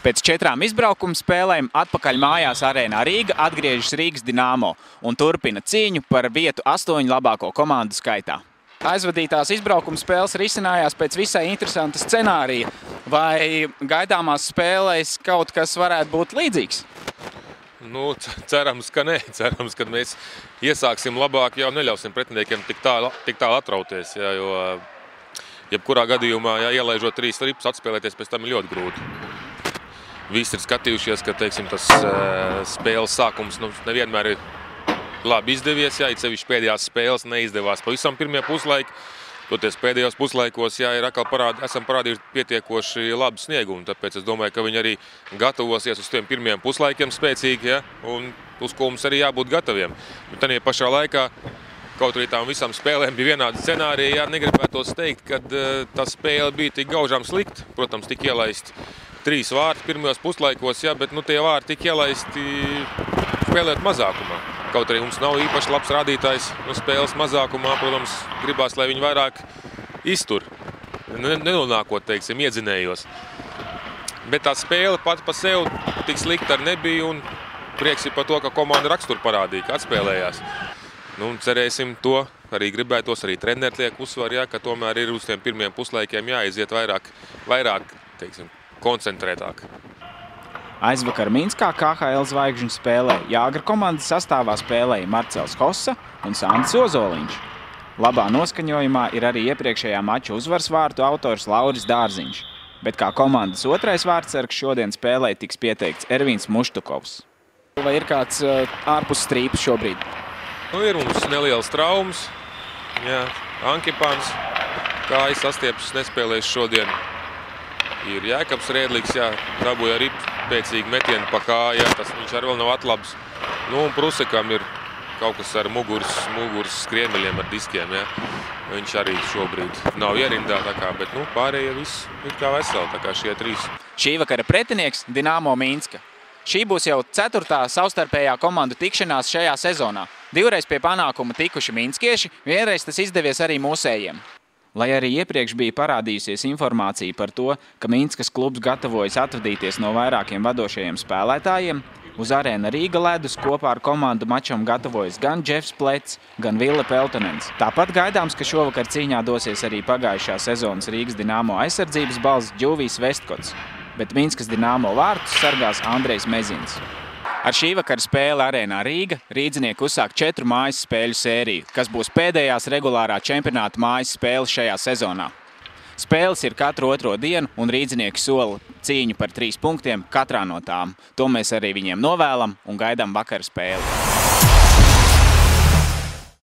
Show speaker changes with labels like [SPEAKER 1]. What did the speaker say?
[SPEAKER 1] Pēc 4 izbraukuma spēlēm atpakaļ mājās Arēnā Rīga atgriežas Rīgas Dinamo un turpina cīņu par vietu 8 labāko komandu skaitā. Aizvadītās izbraukuma spēles risinājās pēc visai interesanta scenārija. Vai gaidāmās spēlēs kaut kas varētu būt līdzīgs?
[SPEAKER 2] Nu, cerams, ka nē. Cerams, ka mēs iesāksim labāk, jau neļausim pretiniekiem tik tālu atrauties. Jā, jo jebkurā gadījumā, ielaižot 3 ripus, atspēlēties pēc tam ir ļoti grūti. Visi ir skatījušies, ka teiksim, tas spēles sākums nevienmēr ir labi izdevies. Jā, it sevišķi pēdējās spēles neizdevās pavisam pirmie puslaiki. Toties pēdējos puslaikos ir atkal esam parādījuši pietiekoši labu sniegumu. Tāpēc es domāju, ka viņi arī gatavosies uz tiem pirmiem puslaikiem spēcīgi, ja, un uz ko mums arī jābūt gataviem. Bet tādā pašā laikā, kaut arī tām visām spēlēm bija vienādi scenāriji, jā, negribētos teikt, ka tā spēle bija tik gaužām slikta. Protams, tika ielaisti 3 vārti pirmajos puslaikos, jā, bet tie vārti tika ielaisti spēlēt mazākumā. Kaut arī mums nav īpaši labs rādītājs spēles mazākumā, protams, gribās, lai viņi vairāk iztur, nenonākot, teiksim, iedzinējos. Bet tā spēle pat pa sev tik slikta arī nebija, un prieks ir par to, ka komanda raksturu parādīja, ka atspēlējās. Cerēsim to, arī gribētos, arī treneri liek uzsvaru, ka tomēr ir uz tiem pirmiem puslaikiem jāiziet vairāk, teiksim, koncentrētāk.
[SPEAKER 1] Aizvakar Minskā KHL zvaigžņu spēlē Jāgra komandas sastāvā spēlēja Marcels Hossa un Sandis Ozoliņš. Labā noskaņojumā ir arī iepriekšējā mača uzvaras vārtu autors Lauris Dārziņš, bet kā komandas otrais vārtsargs šodien spēlē tiks pieteikts Ervīns Muštukovs. Vai ir kāds ārpus strīpas šobrīd?
[SPEAKER 2] Ir mums nelielas traumas. Jā, Ankipāns, kājas sastiepas nespēlēs šodien. Ir Jēkabs Rēdlīgs, dabūja arī spēcīgi metienu pa kāju, viņš arī vēl nav atlabs. Un Prusekam ir kaut kas ar muguras skriemeļiem, ar diskiem, Viņš arī šobrīd nav ierindā, bet pārējie viss ir kā veseli, tā kā šie 3.
[SPEAKER 1] Šī vakara pretinieks Dinamo Minska. Šī būs jau 4. savstarpējā komandu tikšanās šajā sezonā. 2 pie panākuma tikuši minskieši, vienreiz tas izdevies arī mūsējiem. Lai arī iepriekš bija parādījusies informācija par to, ka Minskas klubs gatavojas atvadīties no vairākiem vadošajiem spēlētājiem, uz Arēna Rīga ledus kopā ar komandu mačam gatavojas gan Džefs Plets, gan Ville Peltonens. Tāpat gaidāms, ka šovakar cīņā dosies arī pagājušā sezonas Rīgas Dinamo aizsardzības balss Džuvijs Vestkots, bet Minskas Dinamo vārtus sargās Andrejs Mezins. Ar šī vakara spēli Arēnā Rīga rīdzinieki uzsāk 4 mājas spēļu sēriju, kas būs pēdējās regulārā čempionāta mājas spēles šajā sezonā. Spēles ir katru 2. dienu, un rīdzinieki sola cīņu par 3 punktiem katrā no tām. To mēs arī viņiem novēlam un gaidām vakara spēli.